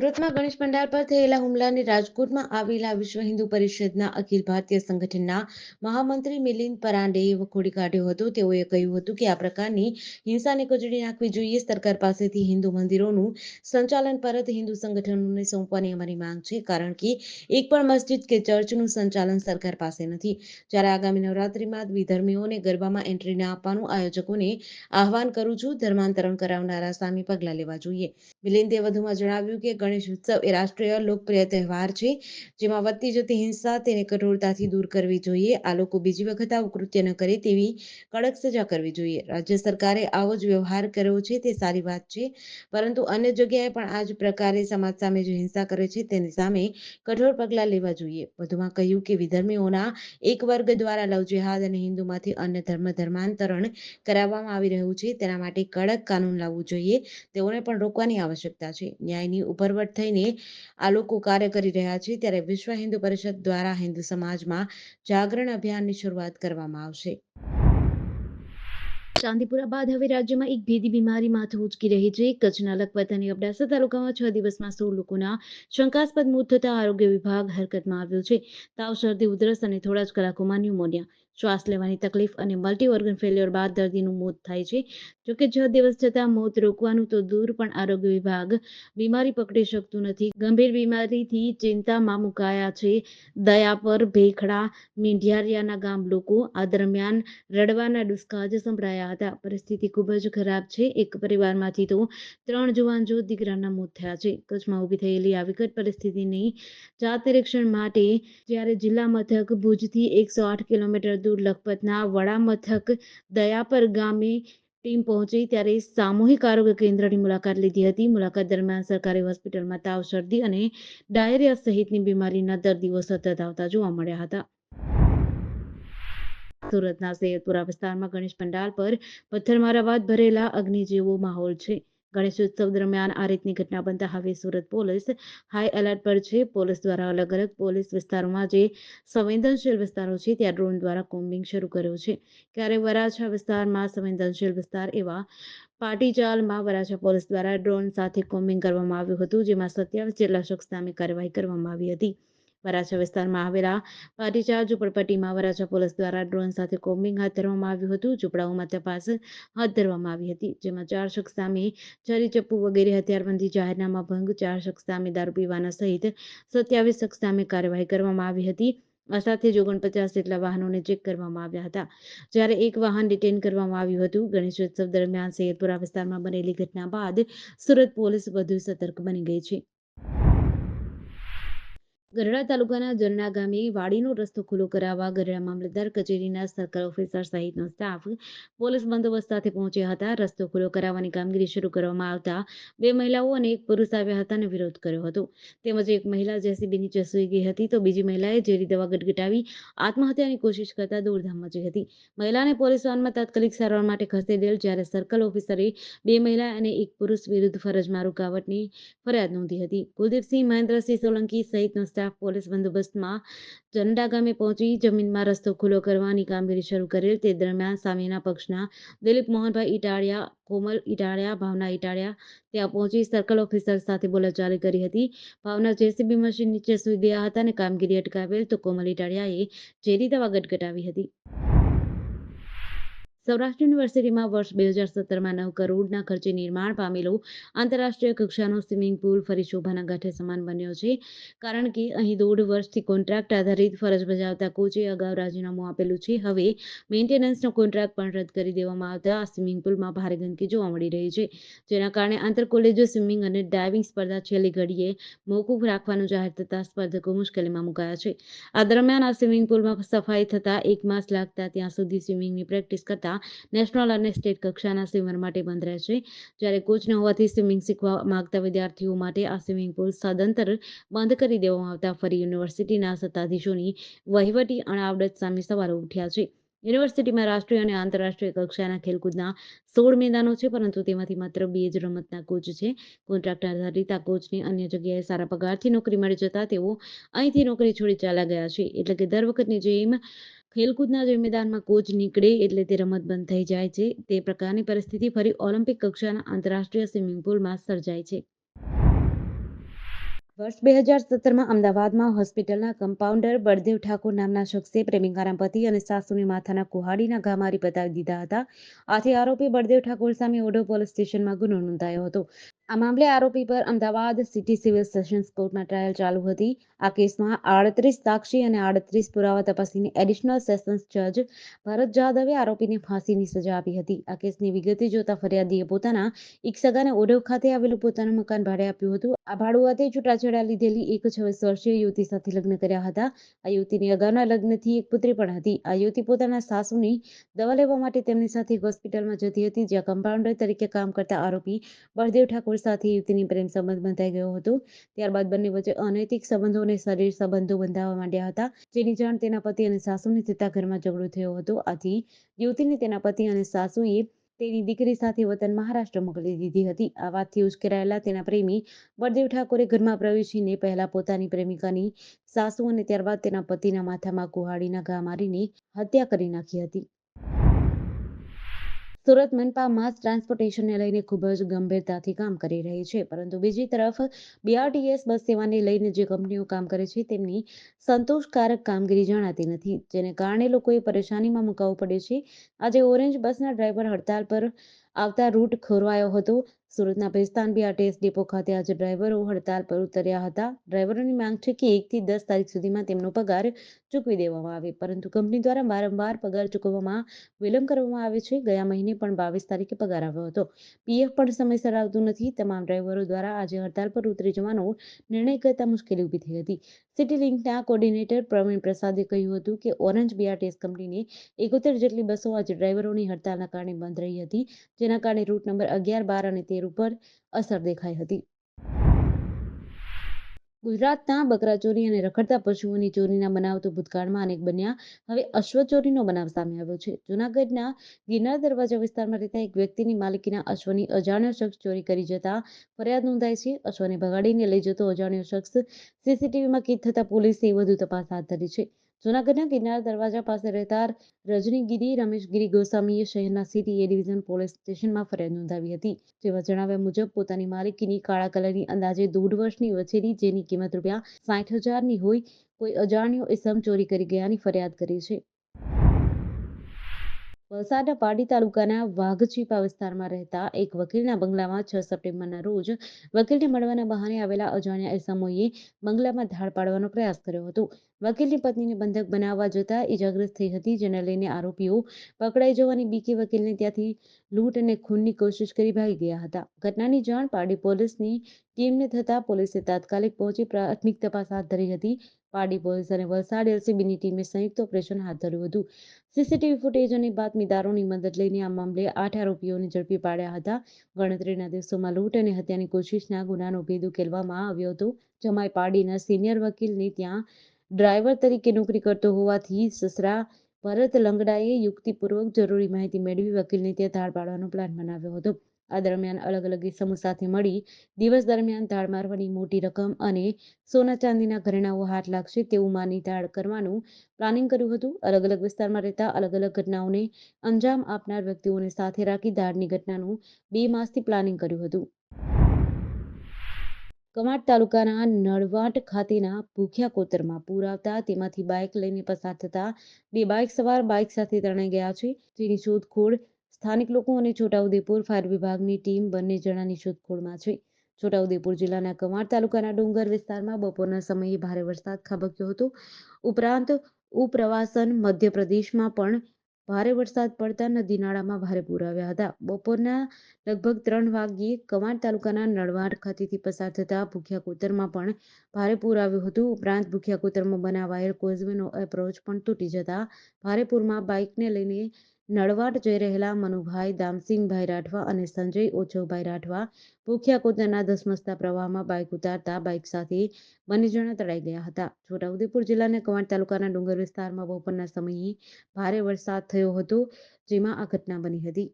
સુરતમાં ગણેશ પંડાલ પર થયેલા હુમલાને રાજકોટમાં આવેલા વિશ્વ હિન્દુ પરિષદના અખિલ ભારતીય સંગઠનના મહામંત્રી મિલિંદ પરાંડેએ વખોડી કાઢ્યો હતો. તેઓએ કહ્યું હતું કે આ પ્રકારની હિંસાને કચડી નાખવી જોઈએ. સરકાર પાસેથી હિન્દુ મંદિરોનું સંચાલન પરત હિન્દુ સંગઠનોને સોંપવાની અમારી માંગ છે, કારણ કે એક પણ મસ્જિદ કે ચર્ચનું સંચાલન સરકાર પાસે નથી. જ્યારે આગામી નવરાત્રિમાં વિધર્મીઓને ગરબામાં એન્ટ્રી ન આપવાનું આયોજકોને આહવાન કરું છું. ધર્માંતરણ કરાવનારા સામે પગલાં લેવા જોઈએ. મિલિંદે વધુમાં જણાવ્યું કે ગણેશ ઉત્સવ એ રાષ્ટ્રીય લોકપ્રિય તહેવાર છે, જેમાં વધતી જતી હિંસા તેને કઠોરતાથી દૂર કરવી જોઈએ. આ લોકો બીજી વખત આવું કૃત્ય ન કરે તેવી કડક સજા કરવી જોઈએ. રાજ્ય સરકારે આવો જ વ્યવહાર કર્યો છે તે સારી વાત છે, પરંતુ અન્ય જગ્યાએ પણ આ જ પ્રકારે સમાજ સામે જે હિંસા કરે છે તેની સામે કઠોર પગલાં લેવા જોઈએ. વધુમાં કહ્યું કે વિધર્મીઓના એક વર્ગ દ્વારા લવ જેહાદ અને હિન્દુમાંથી અન્ય ધર્માંતરણ કરાવવામાં આવી રહ્યું છે, તેના માટે કડક કાનૂન લાવવું જોઈએ. તેઓને પણ રોકવાની આવશ્યકતા છે. ન્યાયની ઉપરવટ થઈને આ લોકો કાર્ય કરી રહ્યા છે, ત્યારે વિશ્વ હિન્દુ પરિષદ દ્વારા હિન્દુ સમાજમાં જાગરણ અભિયાનની શરૂઆત કરવામાં આવશે. ચાંદીપુરા બાદ હવે રાજ્યમાં એક ભેદી બીમારી માથું ઉંચકી રહી છે. કચ્છના લખપત અને અબડાસા તાલુકામાં 6 દિવસમાં 16 લોકોના શંકાસ્પદ મોત થતા આરોગ્ય વિભાગ હરકતમાં આવ્યો છે. તાવ, શરદી, ઉધરસ અને થોડા જ કલાકોમાં ન્યુમોનિયા, શ્વાસ લેવાની તકલીફ અને મલ્ટી ઓર્ગન ફેલ્યોર બાદ દર્દીનું મોત થાય છે. જોકે 6 દિવસ જતાં મોત રોકવાનું તો દૂર, પણ આરોગ્ય વિભાગ બીમારી પકડી શકતું નથી. ગંભીર બીમારીથી ચિંતામાં મુકાયા છે દયાપર, ભેખડા, મીંઢિયારિયાના ગામ લોકો. આ દરમિયાન રડવાના ડુસકા જ સંભળાયા હતા. પરિસ્થિતિ ખૂબ જ ખરાબ છે. એક પરિવારમાંથી તો 3 જુવાન જોત દીકરાના મોત થયા છે. કચ્છમાં ઊભી થયેલી આ વિકટ પરિસ્થિતિની જાત નિરીક્ષણ માટે જ્યારે જિલ્લા મથક ભુજથી 108 કિલોમીટર દૂર લખપતના વડા મથક દયાપર ગામે ટીમ પહોંચી, ત્યારે સામૂહિક આરોગ્ય કેન્દ્રની મુલાકાત લીધી હતી. મુલાકાત દરમિયાન સરકારી હોસ્પિટલમાં તાવ, શરદી અને ડાયરિયા સહિતની બીમારીના દર્દીઓ સતત આવતા જોવા મળ્યા હતા. સુરતના સૈયદપુરા વિસ્તારમાં ગણેશ પંડાલ પર પથ્થરમારા બાદ ભરેલા અગ્નિ જેવો માહોલ છે. ગણેશ ઉત્સવ દરમિયાન આ રીતની ઘટના બનતા હવે સુરત પોલીસ હાઈ એલર્ટ પર છે. પોલીસ દ્વારા અલગ અલગ પોલીસ વિસ્તારોમાં જે સંવેદનશીલ વિસ્તારો છે ત્યાં ડ્રોન દ્વારા કોમ્બિંગ શરૂ કર્યો છે. ત્યારે વરાછા વિસ્તારમાં સંવેદનશીલ વિસ્તાર એવા પાટીચાલમાં વરાછા પોલીસ દ્વારા ડ્રોન સાથે કોમ્બિંગ કરવામાં આવ્યું હતું, જેમાં 27 જેટલા શખ્સ સામે કાર્યવાહી કરવામાં આવી હતી. વરાછા વિસ્તારમાં આવેલા પાટીચાલ ઝુંપડપટ્ટીમાં વરાછા પોલીસ દ્વારા ડ્રોન સાથે કોમ્બિંગ હાથ ધરવામાં આવ્યું હતું. ઝૂંપડાઓમાં તપાસ હાથ ધરવામાં આવી હતી, જેમાં 4 શખ્સ સામે છરી, ચપ્પુ વગેરે હથિયારબંધી જાહેરનામા ભંગ, 4 શખ્સ સામે દારૂ પીવાના સહિત 27 શખ્સ સામે કાર્યવાહી કરવામાં આવી હતી. આ સાથે જ 49 જેટલા વાહનોને ચેક કરવામાં આવ્યા હતા, જ્યારે એક વાહન ડિટેઇન કરવામાં આવ્યું હતું. ગણેશોત્સવ દરમિયાન સૈયદપુરા વિસ્તારમાં બનેલી ઘટના બાદ સુરત પોલીસ વધુ સતર્ક બની ગઈ છે. ગઢડા તાલુકાના ઝરણા ગામે વાડીનો રસ્તો ખુલ્લો કરાવવા ગઢડા મામલતદાર કચેરીના સર્કલ ઓફિસર સહિતનો સ્ટાફ પોલીસ બંદોબસ્ત સાથે પહોંચ્યા હતા. રસ્તો ખુલ્લો કરાવવાની કામગીરી શરૂ કરવામાં આવતા 2 મહિલાઓ અને એક પુરુષ આવ્યા હતા અને વિરોધ કર્યો હતો. તેમજ એક મહિલા જેસીબી નીચે સૂઈ ગઈ હતી, તો બીજી મહિલાએ ઝેરી દવા ગટગટાવી આત્મહત્યાની કોશિશ કરતા દોડધામ મચી હતી. મહિલાને પોલીસ વાનમાં તાત્કાલિક સારવાર માટે ખસેડેલ, જ્યારે સર્કલ ઓફિસરે 2 મહિલા અને એક પુરુષ વિરુદ્ધ ફરજમાં રૂકાવટની ફરિયાદ નોંધી હતી. કુલદીપસિંહ, મહેન્દ્રસિંહ સોલંકી સહિતનો સ્ટાફ પોલીસ બંદોબસ્તમાં ઝરણા ગામે પહોંચી જમીનમાં રસ્તો ખુલ્લો કરવાની કામગીરી શરૂ કરેલ. તે દરમિયાન સામેના પક્ષના દિલીપ મોહનભાઈ ઇટાળિયા, કોમલ ઇટાળિયા, ભાવના ઇટાળિયા ત્યાં પહોંચી સર્કલ ઓફિસર સાથે બોલાચાલી કરી હતી. ભાવના જેસીબી મશીન નીચે સૂઈ ગયા હતા અને કામગીરી અટકાવેલ, તો કોમલ ઇટાળિયાએ ઝેરી દવા ગટગટાવી હતી. સૌરાષ્ટ્ર યુનિવર્સિટીમાં વર્ષ 2017માં 9 કરોડના ખર્ચે નિર્માણ પામેલો આંતરરાષ્ટ્રીય કક્ષાનો સ્વિમિંગ પુલ ફરી શોભાના ગાંઠે સમાન બન્યો છે, કારણ કે અહીં 1.5 વર્ષથી કોન્ટ્રાક્ટ આધારિત ફરજ બજાવતા કોચે અગાઉ રાજીનામું આપેલું છે. હવે મેન્ટેનન્સનો કોન્ટ્રાક્ટ પણ રદ કરી દેવામાં આવતા આ સ્વિમિંગ પુલમાં ભારે ગંદકી જોવા મળી રહી છે, જેના કારણે આંતર કોલેજ સ્વિમિંગ અને ડાઇવિંગ સ્પર્ધા છેલ્લી ઘડીએ મોકૂફ રાખવાનું જાહેર થતાં સ્પર્ધકો મુશ્કેલીમાં મુકાયા છે. આ દરમિયાન આ સ્વિમિંગ પુલમાં સફાઈ થતાં 1 માસ લાગતા ત્યાં સુધી સ્વિમિંગની પ્રેક્ટિસ કરતા નેશનલ અને સ્ટેટ કક્ષાના સ્વિમર માટે બંધ રહેશે. જ્યારે કોચ ન હોવાથી સ્વિમિંગ શીખવા માંગતા વિદ્યાર્થીઓ માટે આ સ્વિમિંગ પુલ સદંતર બંધ કરી દેવામાં આવતા ફરી યુનિવર્સિટીના સત્તાધીશોની વહીવટી અણાવડત સામે સવાલો ઉઠ્યા છે. યુનિવર્સિટીમાં રાષ્ટ્રીય અને આંતરરાષ્ટ્રીય કક્ષાના ખેલકૂદના 16 મેદાનો છે, પરંતુ તેમાંથી માત્ર 2 જ રમતના કોચ છે. કોન્ટ્રાક્ટ આધારિત આ કોચને અન્ય જગ્યાએ સારા પગારથી નોકરી મળી જતા તેઓ અહીંથી નોકરી છોડી ચાલ્યા ગયા છે. એટલે કે દર વખતની જેમ ખેલકૂદના જે મેદાનમાં કોચ નીકળે એટલે તે રમત બંધ થઈ જાય છે, તે પ્રકારની પરિસ્થિતિ ફરી ઓલિમ્પિક કક્ષાના આંતરરાષ્ટ્રીય સ્વિમિંગ પુલમાં સર્જાય છે. વર્ષ 2017માં અમદાવાદમાં હોસ્પિટલના કમ્પાઉન્ડર બળદેવ ઠાકોર નામના શખ્સે પ્રેમિકાના પતિ અને સાસુને માથાના કુહાડીના ઘા મારી બતાવી દીધા હતા. આથી આરોપી બળદેવ ઠાકોર સામે ઓઢવ પોલીસ સ્ટેશનમાં ગુનો નોંધાયો હતો. આ મામલે આરોપી પર અમદાવાદ સિટી સિવિલ સેશન્સ કોર્ટમાં ટ્રાયલ ચાલુ હતી. આ કેસમાં 38 સાક્ષી અને 38 પુરાવા તપાસીને એડિશનલ સેશન્સ જજ ભરત જાદવે આરોપીને ફાંસીની સજા આપી હતી. આ કેસની વિગતે જોતા ફરિયાદીએ પોતાના એક સગાને ઓઢવ ખાતે આવેલું પોતાનું મકાન ભાડે આપ્યું હતું. આ ભાડુઆતે છૂટાછેડા લીધેલી એક 26 વર્ષીય યુવતી સાથે લગ્ન કર્યા હતા. આ યુવતીની અગાઉના લગ્નથી એક પુત્રી પણ હતી. આ યુવતી પોતાના સાસુની દવા લેવા માટે તેમની સાથે હોસ્પિટલમાં જતી હતી, જ્યાં કમ્પાઉન્ડર તરીકે કામ કરતા આરોપી બળદેવ ઠાકોર સાથે યુવતીની પ્રેમ સંબંધ બંધાઈ ગયો હતો. ત્યારબાદ બંને વચ્ચે અનૈતિક સંબંધો અને શરીર સંબંધો બંધાવા માંડ્યા હતા, જેની જાણ તેના પતિ અને સાસુને થતા ઘરમાં ઝઘડો થયો હતો. આથી યુવતીને તેના પતિ અને સાસુએ તેની દીકરી સાથે વતન મહારાષ્ટ્ર મોકલી દીધી હતી. આ વાતથી ઉશ્કેરાયેલા તેના પ્રેમી બળદેવ ઠાકોરે ઘરમાં પ્રવેશીને પહેલા પોતાની પ્રેમિકાની સાસુ અને ત્યારબાદ તેના પતિના માથામાં કુહાડીના ઘા મારીને હત્યા કરી નાખી હતી. સુરત મનપા માસ ટ્રાન્સપોર્ટેશનને લઈને ખૂબ જ ગંભીરતાથી કામ કરી રહી છે, પરંતુ બીજી તરફ બીઆરટીએસ બસ સેવાને લઈને જે કંપનીઓ કામ કરે છે તેમની સંતોષકારક કામગીરી જણાતી નથી, જેને કારણે લોકોએ પરેશાનીમાં મુકાવવું પડે છે. આજે ઓરેન્જ બસના ડ્રાઈવર હડતાલ પર આવતા રૂટ ખોરવાયો હતો. સુરતના ભેસ્તાન બીઆરટીએસ ડેપો ખાતે આજે ડ્રાઈવરો હડતાલ પર ઉતર્યા હતા. ડ્રાઈવરોની માંગ છે કે 1 થી 10 તારીખ સુધીમાં તેમનો પગાર ચૂકવી દેવામાં આવે, પરંતુ કંપની દ્વારા વારંવાર પગાર ચૂકવવામાં વિલંબ કરવામાં આવે છે. ગયા મહિને પણ 22 તારીખે પગાર આવ્યો હતો. પીએફ પણ સમયસર આવતું નથી. તમામ ડ્રાઈવરો દ્વારા આજે હડતાલ પર ઉતરી જવાનો નિર્ણય કરતા મુશ્કેલી ઊભી થઈ હતી. સિટી લિંકના કોર્ડિનેટર પ્રવીણ પ્રસાદે કહ્યું હતું કે ઓરેન્જ બીઆરટીએસ કંપનીની 71 જેટલી બસો આજે ડ્રાઈવરોની હડતાલના કારણે બંધ રહી હતી, જેના કારણે રૂટ નંબર 11, 12 અને 13 ઉપર અસર દેખાઈ હતી. ગુજરાતના બકરા ચોરી અને રખડતા પશુઓની ચોરીના બનાવ તો ભૂતકાળમાં અનેક બન્યા. હવે અશ્વ ચોરીનો બનાવ સામે આવ્યો છે. જૂનાગઢના ગિરનાર દરવાજા વિસ્તારમાં રહેતા એક વ્યક્તિની માલિકીના અશ્વની અજાણ્યો શખ્સ ચોરી કરી જતા ફરિયાદ નોંધાઈ છે. અશ્વને ભગાડીને લઈ જતો અજાણ્યો શખ્સ સીસીટીવીમાં કેદ થતા પોલીસે વધુ તપાસ હાથ ધરી છે. જૂનાગઢના ગિરનાર દરવાજા પાસે રહેતા રજનીગીરી રમેશગીરી ગોસ્વામીએ શહેરના સિટી એ ડિવિઝન પોલીસ સ્ટેશનમાં ફરિયાદ નોંધાવી હતી. જેમાં જણાવ્યા મુજબ પોતાની માલિકીની કાળા કલરની અંદાજે 1.5 વર્ષની વછેરી, જેની કિંમત ₹60,000ની હોય, કોઈ અજાણ્યો ઇસમ ચોરી કરી ગયાની ફરિયાદ કરી છે. વલસાડના પારડી તાલુકાના વાઘછીપા વિસ્તારમાં રહેતા એક વકીલના બંગલામાં 6 સપ્ટેમ્બરના રોજ વકીલને મળવાના બહાને આવેલા અજાણ્યા ઇસમોએ બંગલામાં ધાડ પાડવાનો પ્રયાસ કર્યો હતો. વકીલની પત્નીને બંધક બનાવવા જતા ઇજાગ્રસ્ત થઈ હતી, જેને લઈને આરોપીઓ પકડાઈ જવાની બીકે વકીલને ત્યાંથી લૂંટ અને ખૂનની કોશિશ કરી ભાગી ગયા હતા. ઘટનાની જાણ પારડી પોલીસની ટીમને થતાં પોલીસે તાત્કાલિક પહોંચી પ્રાથમિક તપાસ હાથ ધરી હતી. પારડી પોલીસ અને વલસાડ એલસીબીની ટીમે સંયુક્ત ઓપરેશન હાથ ધર્યું હતું. સીસીટીવી ફૂટેજ અને બાતમીદારોની મદદ લઈને આ મામલે 8 આરોપીઓને ઝડપી પાડ્યા હતા. ગણતરીના દિવસોમાં લૂંટ અને હત્યાની કોશિશના ગુનાનો ભેદ ઉકેલવામાં આવ્યો હતો. જમાઈ પારડીના સિનિયર વકીલને ત્યાં ડ્રાઈવર તરીકે નોકરી કરતો હોવાથી સસરા ભરત લંગડાએ યુક્તિપૂર્વક જરૂરી માહિતી મેળવી વકીલને ત્યાં ધાડ પાડવાનો પ્લાન બનાવ્યો હતો. આ દરમિયાન અલગ અલગ ઇસમો સાથે મળી દિવસ દરમિયાન ધાડ મારવાની, મોટી રકમ અને સોના ચાંદીના ઘરેણાઓ હાથ લાગશે તેવું માની ધાડ કરવાનું પ્લાનિંગ કર્યું હતું. અલગ અલગ વિસ્તારમાં રહેતા અલગ અલગ ઘટનાઓને અંજામ આપનાર વ્યક્તિઓને સાથે રાખી ધાડની ઘટનાનું 2 માસથી પ્લાનિંગ કર્યું હતું. કમાડ તાલુકાના નળવાટ ખાતેના ભૂખ્યા કોતરમાં પૂર આવતા તેમાંથી બાઇક લઈને પસાર થતા 2 બાઇક સવાર બાઇક સાથે તણાઈ ગયા છે, જેની શોધખોળ સ્થાનિક લોકો અને છોટાઉદેપુર ફાયર વિભાગની ટીમ બંને જણાની શોધખોળમાં છે. છોટાઉદેપુર જિલ્લાના કમાડ તાલુકાના ડુંગર વિસ્તારમાં બપોરના સમયે ભારે વરસાદ ખાબક્યો હતો. ઉપરાંત ઉપરવાસન મધ્યપ્રદેશમાં પણ ભારે વરસાદ પડતા નદી નાળામાં ભારે પૂર આવ્યા હતા. બપોરના લગભગ 3 વાગ્યે કમાડ તાલુકાના નળવાડ ખાતેથી પસાર થતા ભૂખ્યા કોતરમાં પણ ભારે પૂર આવ્યું હતું. ઉપરાંત ભૂખ્યા કોતરમાં બનાવાયેલ કોઝવેનો એપ્રોચ પણ તૂટી જતા ભારે પૂરમાં બાઇકને લઈને નળવાડ જઈ રહેલા મનુભાઈ દામસિંગભાઈ રાઠવા અને સંજય ઓછવભાઈ રાઠવા ભૂખ્યા કોતરના ધસમસતા પ્રવાહમાં બાઇક ઉતારતા બાઇક સાથે બંને જણા તણાઈ ગયા હતા. છોટાઉદેપુર જિલ્લાના કમાડ તાલુકાના ડુંગર વિસ્તારમાં બપોરના સમયે ભારે વરસાદ થયો હતો, જેમાં આ ઘટના બની હતી.